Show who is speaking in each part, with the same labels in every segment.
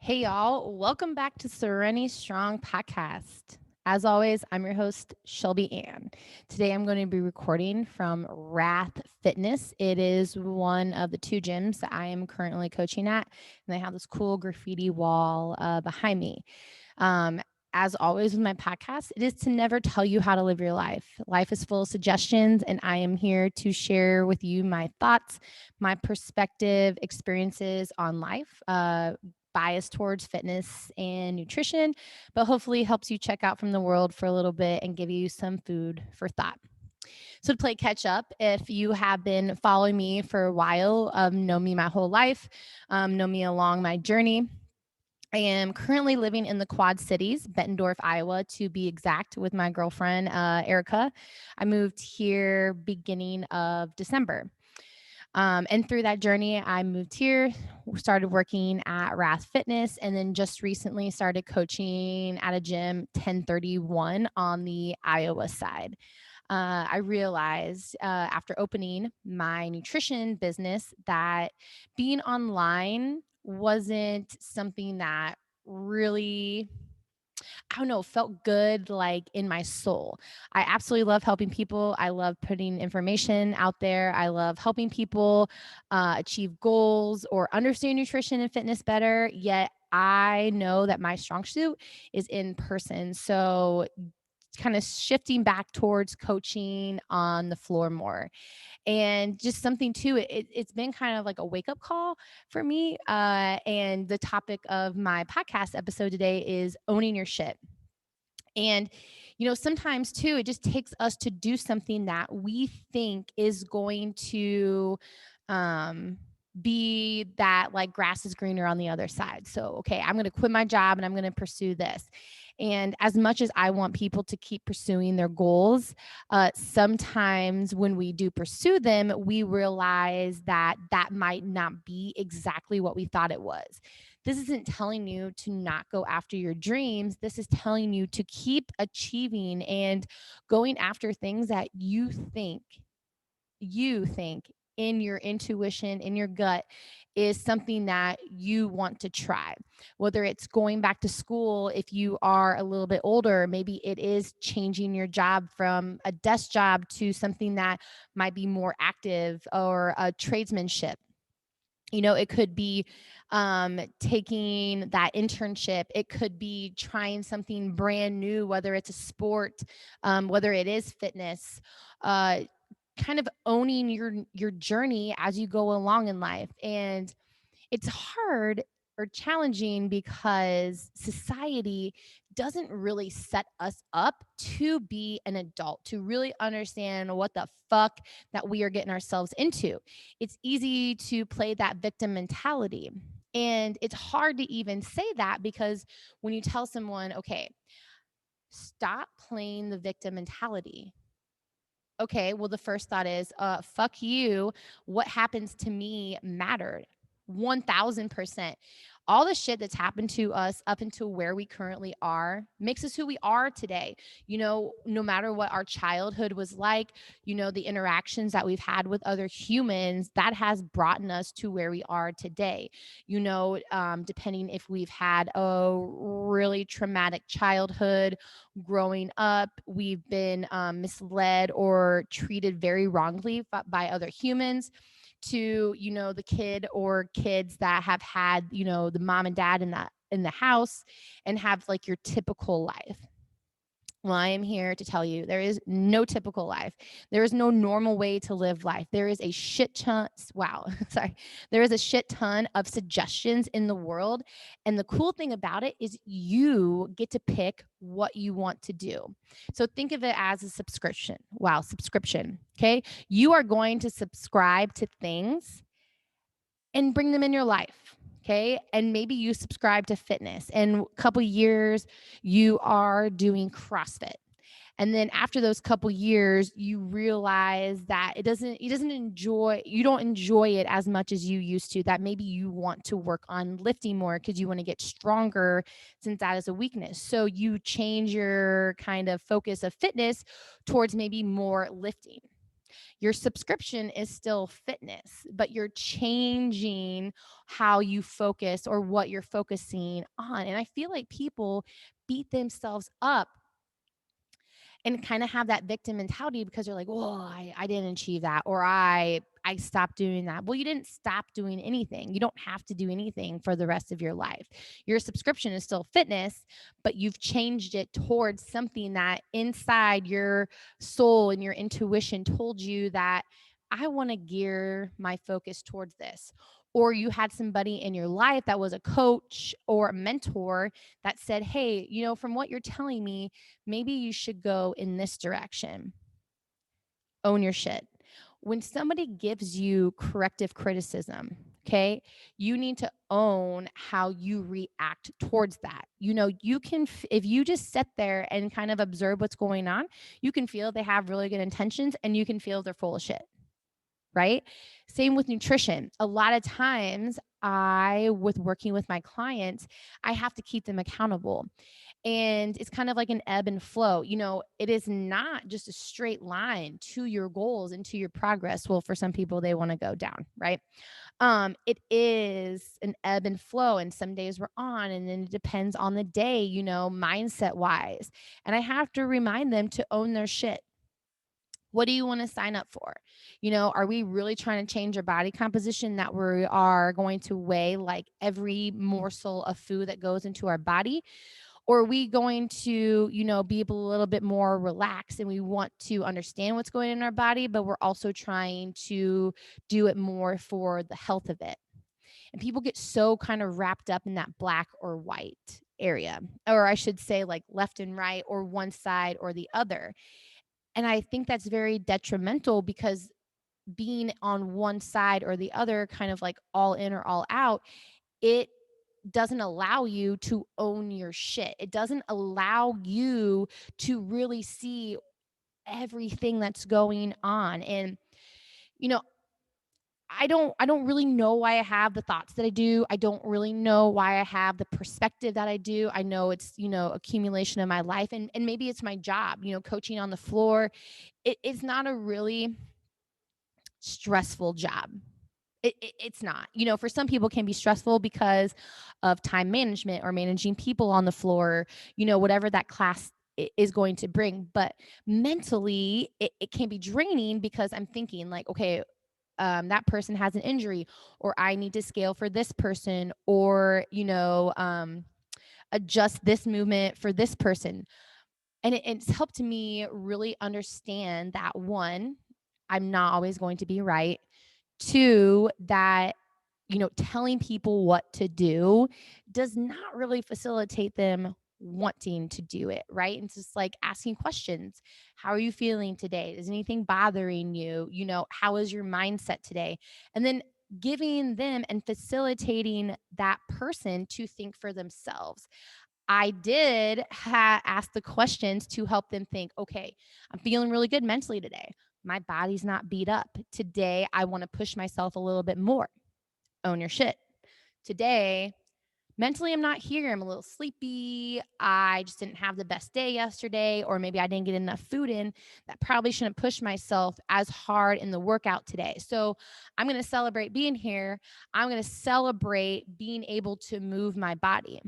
Speaker 1: Hey, y'all. Welcome back to Serenity Strong Podcast. As always, I'm your host, Shelby Ann. Today, I'm going to be recording from Wrath Fitness. It is one of the two gyms that I am currently coaching at, and they have this cool graffiti wall behind me. Um, as always with my podcast, it is to never tell you how to live your life. Life is full of suggestions, and I am here to share with you my thoughts, my perspective, experiences on life, bias towards fitness and nutrition, but hopefully helps you check out from the world for a little bit and give you some food for thought. So, to play catch up, if you have been following me for a while, know me my whole life, know me along my journey. I am currently living in the Quad Cities, Bettendorf, Iowa, to be exact, with my girlfriend, Erica. I moved here beginning of December. And through that journey, I moved here, started working at Wrath Fitness, and then just recently started coaching at a gym 1031 on the Iowa side. I realized after opening my nutrition business that being online wasn't something that really, I don't know, felt good like in my soul. I absolutely love helping people. I love putting information out there. I love helping people achieve goals or understand nutrition and fitness better. Yet I know that my strong suit is in person. So, kind of shifting back towards coaching on the floor more, and just something too, it's been kind of like a wake up call for me, and the topic of my podcast episode today is owning your shit. And, sometimes too, it just takes us to do something that we think is going to um, be that like grass is greener on the other side. So, okay, I'm going to quit my job and I'm going to pursue this. And as much as I want people to keep pursuing their goals, sometimes when we do pursue them, we realize that that might not be exactly what we thought it was. This isn't telling you to not go after your dreams. This is telling you to keep achieving and going after things that you think in your intuition, in your gut, is something that you want to try. Whether it's going back to school, if you are a little bit older, maybe it is changing your job from a desk job to something that might be more active, or a tradesmanship. It could be taking that internship. It could be trying something brand new, whether it's a sport, whether it is fitness, uh, kind of owning your journey as you go along in life. And it's hard or challenging because society doesn't really set us up to be an adult, to really understand what the fuck that we are getting ourselves into. It's easy to play that victim mentality. And it's hard to even say that, because when you tell someone, okay, stop playing the victim mentality. Okay, well, the first thought is, fuck you. What happens to me mattered 1000%. All the shit that's happened to us up until where we currently are makes us who we are today. No matter what our childhood was like, the interactions that we've had with other humans, that has brought us to where we are today. Depending if we've had a really traumatic childhood growing up, we've been misled or treated very wrongly by other humans, to the kid or kids that have had the mom and dad in the house and have like your typical life. Well, I am here to tell you there is no typical life. There is no normal way to live life. There is a shit ton. Wow, sorry. There is a shit ton of suggestions in the world. And the cool thing about it is you get to pick what you want to do. So think of it as a subscription. Wow, subscription. Okay. You are going to subscribe to things and bring them in your life. Okay. And maybe you subscribe to fitness, and a couple years you are doing CrossFit. And then after those couple years, you realize that you don't enjoy it as much as you used to, that maybe you want to work on lifting more because you want to get stronger, since that is a weakness. So you change your kind of focus of fitness towards maybe more lifting. Your subscription is still fitness, but you're changing how you focus or what you're focusing on. And I feel like people beat themselves up and kind of have that victim mentality because they're like, well, I didn't achieve that, or I stopped doing that. Well, you didn't stop doing anything. You don't have to do anything for the rest of your life. Your subscription is still fitness, but you've changed it towards something that inside your soul and your intuition told you that I want to gear my focus towards this. Or you had somebody in your life that was a coach or a mentor that said, hey, from what you're telling me, maybe you should go in this direction. Own your shit. When somebody gives you corrective criticism, okay, you need to own how you react towards that. You can, if you just sit there and kind of observe what's going on, you can feel they have really good intentions and you can feel they're full of shit, right? Same with nutrition. A lot of times, with working with my clients, I have to keep them accountable. And it's kind of like an ebb and flow. It is not just a straight line to your goals and to your progress. Well, for some people, they want to go down, right? It is an ebb and flow. And some days we're on, and then it depends on the day, mindset wise. And I have to remind them to own their shit. What do you want to sign up for? Are we really trying to change our body composition that we are going to weigh like every morsel of food that goes into our body? Or are we going to, be a little bit more relaxed and we want to understand what's going on in our body, but we're also trying to do it more for the health of it? And people get so kind of wrapped up in that black or white area, or I should say like left and right, or one side or the other. And I think that's very detrimental because being on one side or the other, kind of like all in or all out, it doesn't allow you to own your shit. It doesn't allow you to really see everything that's going on. And, you know, I don't really know why I have the thoughts that I do. I don't really know why I have the perspective that I do. I know it's, accumulation of my life, and maybe it's my job, coaching on the floor. It's not a really stressful job. It's not. For some people, it can be stressful because of time management or managing people on the floor, whatever that class is going to bring. But mentally, it can be draining because I'm thinking like, okay, that person has an injury, or I need to scale for this person, or, adjust this movement for this person. And it's helped me really understand that, one, I'm not always going to be right. Two, that, telling people what to do does not really facilitate them wanting to do it, right? And it's just like asking questions. How are you feeling today? Is anything bothering you? How is your mindset today? And then giving them and facilitating that person to think for themselves. I did ask the questions to help them think, okay, I'm feeling really good mentally today. My body's not beat up. Today, I want to push myself a little bit more. Own your shit. Today, mentally, I'm not here. I'm a little sleepy. I just didn't have the best day yesterday, or maybe I didn't get enough food in. That probably shouldn't push myself as hard in the workout today. So I'm going to celebrate being here. I'm going to celebrate being able to move my body.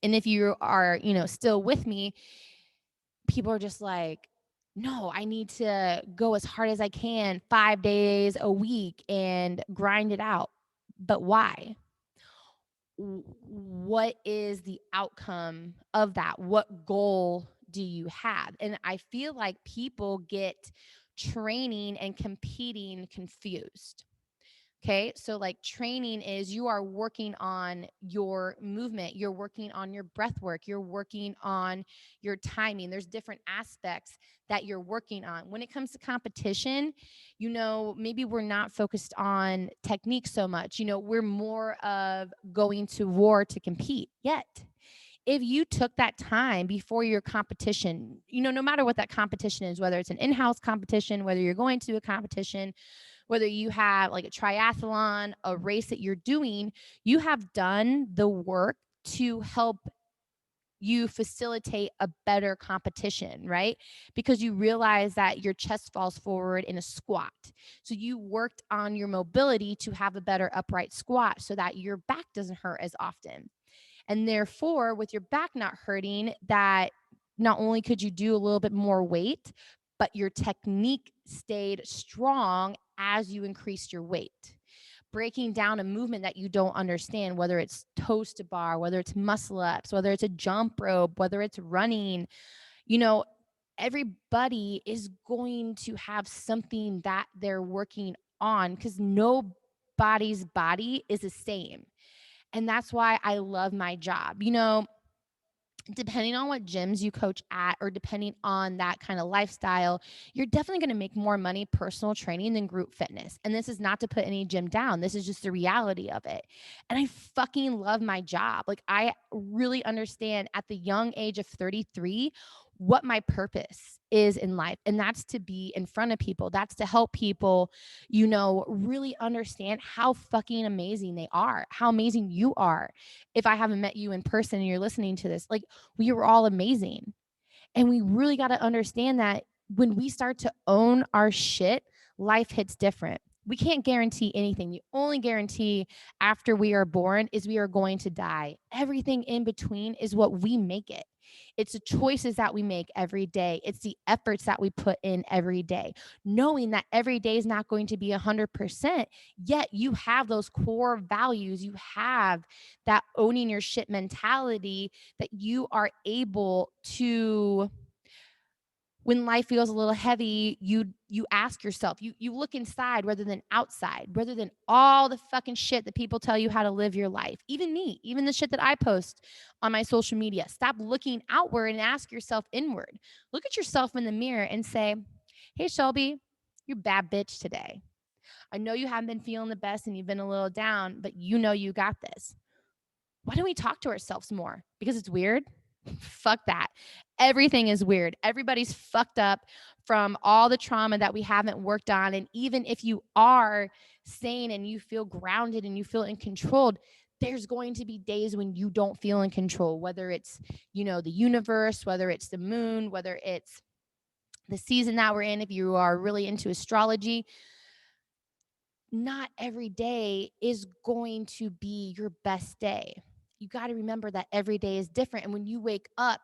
Speaker 1: And if you are, still with me, people are just like, no, I need to go as hard as I can 5 days a week and grind it out. But why? What is the outcome of that? What goal do you have? And I feel like people get training and competing confused. Okay. So, like, training is you are working on your movement, you're working on your breath work, you're working on your timing. There's different aspects that you're working on. When it comes to competition, maybe we're not focused on technique so much. We're more of going to war to compete. Yet, if you took that time before your competition, no matter what that competition is, whether it's an in-house competition, whether you're going to a competition, whether you have like a triathlon, a race that you're doing, you have done the work to help you facilitate a better competition, right? Because you realize that your chest falls forward in a squat. So you worked on your mobility to have a better upright squat so that your back doesn't hurt as often. And therefore, with your back not hurting, that not only could you do a little bit more weight, but your technique stayed strong as you increased your weight. Breaking down a movement that you don't understand, whether it's toes to bar, whether it's muscle ups, whether it's a jump rope, whether it's running, you know, everybody is going to have something that they're working on because nobody's body is the same. And that's why I love my job. Depending on what gyms you coach at or depending on that kind of lifestyle, you're definitely going to make more money personal training than group fitness. And this is not to put any gym down. This is just the reality of it. And I fucking love my job. Like, I really understand at the young age of 33 what my purpose is in life. And that's to be in front of people. That's to help people, really understand how fucking amazing they are, how amazing you are. If I haven't met you in person and you're listening to this, like, we were all amazing. And we really got to understand that when we start to own our shit, life hits different. We can't guarantee anything. The only guarantee after we are born is we are going to die. Everything in between is what we make it. It's the choices that we make every day. It's the efforts that we put in every day. Knowing that every day is not going to be 100%, yet you have those core values. You have that owning your shit mentality that you are able to, when life feels a little heavy, you ask yourself, you look inside rather than outside, rather than all the fucking shit that people tell you how to live your life. Even me, even the shit that I post on my social media. Stop looking outward and ask yourself inward. Look at yourself in the mirror and say, hey, Shelby, you're a bad bitch today. I know you haven't been feeling the best and you've been a little down, but you know you got this. Why don't we talk to ourselves more? Because it's weird? Fuck that. Everything is weird. Everybody's fucked up from all the trauma that we haven't worked on. And even if you are sane and you feel grounded and you feel in control, there's going to be days when you don't feel in control, whether it's, the universe, whether it's the moon, whether it's the season that we're in. If you are really into astrology, not every day is going to be your best day. You got to remember that every day is different. And when you wake up,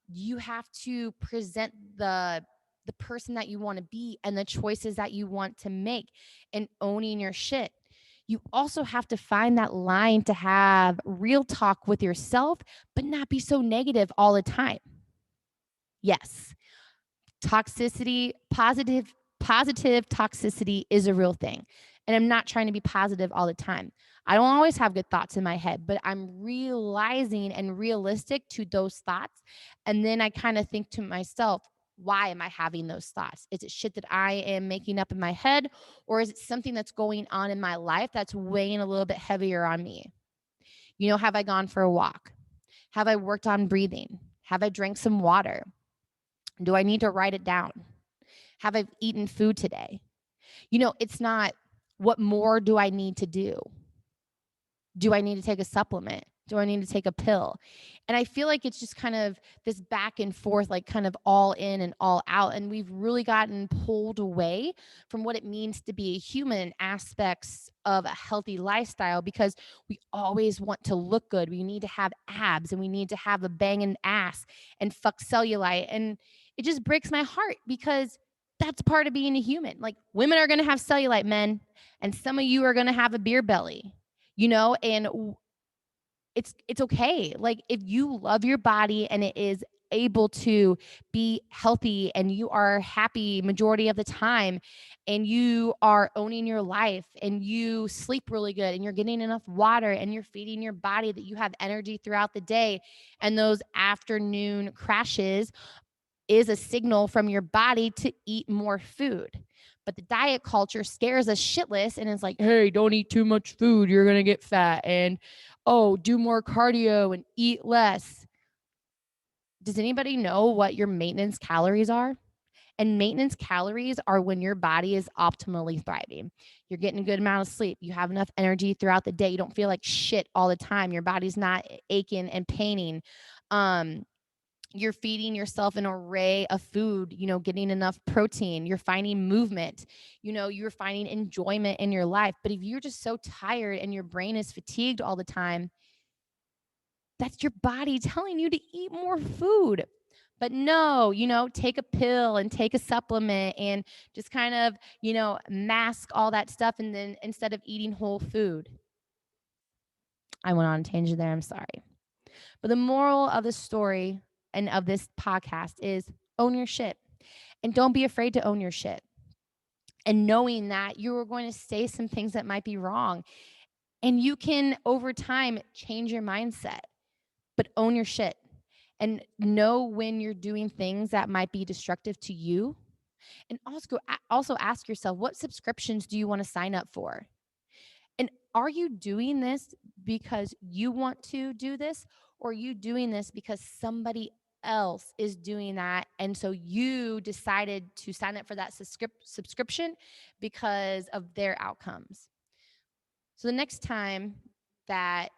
Speaker 1: you have to present the person that you want to be and the choices that you want to make and owning your shit. You also have to find that line to have real talk with yourself, but not be so negative all the time. Yes, toxicity, positive toxicity is a real thing. And I'm not trying to be positive all the time. I don't always have good thoughts in my head, but I'm realizing and realistic to those thoughts. And then I kind of think to myself, why am I having those thoughts? Is it shit that I am making up in my head? Or is it something that's going on in my life that's weighing a little bit heavier on me? Have I gone for a walk? Have I worked on breathing? Have I drank some water? Do I need to write it down? Have I eaten food today? It's not what more do I need to do? Do I need to take a supplement? Do I need to take a pill? And I feel like it's just kind of this back and forth, like kind of all in and all out. And we've really gotten pulled away from what it means to be a human in aspects of a healthy lifestyle because we always want to look good. We need to have abs and we need to have a banging ass and fuck cellulite. And it just breaks my heart because that's part of being a human. Like, women are going to have cellulite, men, and some of you are going to have a beer belly, and it's okay. Like, if you love your body and it is able to be healthy and you are happy majority of the time and you are owning your life and you sleep really good and you're getting enough water and you're feeding your body that you have energy throughout the day, and those afternoon crashes is a signal from your body to eat more food. But the diet culture scares us shitless and it's like, hey, don't eat too much food. You're going to get fat. And, oh, do more cardio and eat less. Does anybody know what your maintenance calories are? And maintenance calories are when your body is optimally thriving. You're getting a good amount of sleep. You have enough energy throughout the day. You don't feel like shit all the time. Your body's not aching and paining. Um, you're feeding yourself an array of food, getting enough protein, you're finding movement, you're finding enjoyment in your life. But if you're just so tired and your brain is fatigued all the time, that's your body telling you to eat more food. But no, take a pill and take a supplement and just kind of, mask all that stuff. And then instead of eating whole food, I went on a tangent there. I'm sorry. But the moral of the story and of this podcast is own your shit and don't be afraid to own your shit. And knowing that you are going to say some things that might be wrong and you can over time change your mindset, but own your shit and know when you're doing things that might be destructive to you. And also ask yourself, what subscriptions do you want to sign up for? And are you doing this because you want to do this, or are you doing this because somebody else is doing that? And so you decided to sign up for that subscription because of their outcomes. So the next time that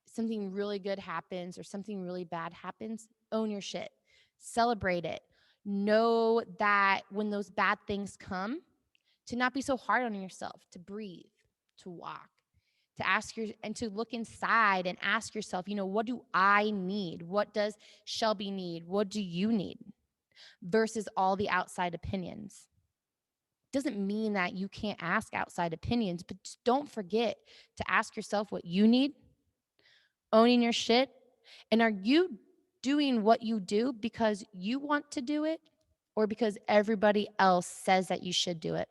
Speaker 1: something really good happens or something really bad happens, own your shit, celebrate it. Know that when those bad things come, to not be so hard on yourself, to breathe, to walk, to ask and to look inside and ask yourself, what do I need? What does Shelby need? What do you need? Versus all the outside opinions. Doesn't mean that you can't ask outside opinions, but just don't forget to ask yourself what you need, owning your shit, and are you doing what you do because you want to do it or because everybody else says that you should do it?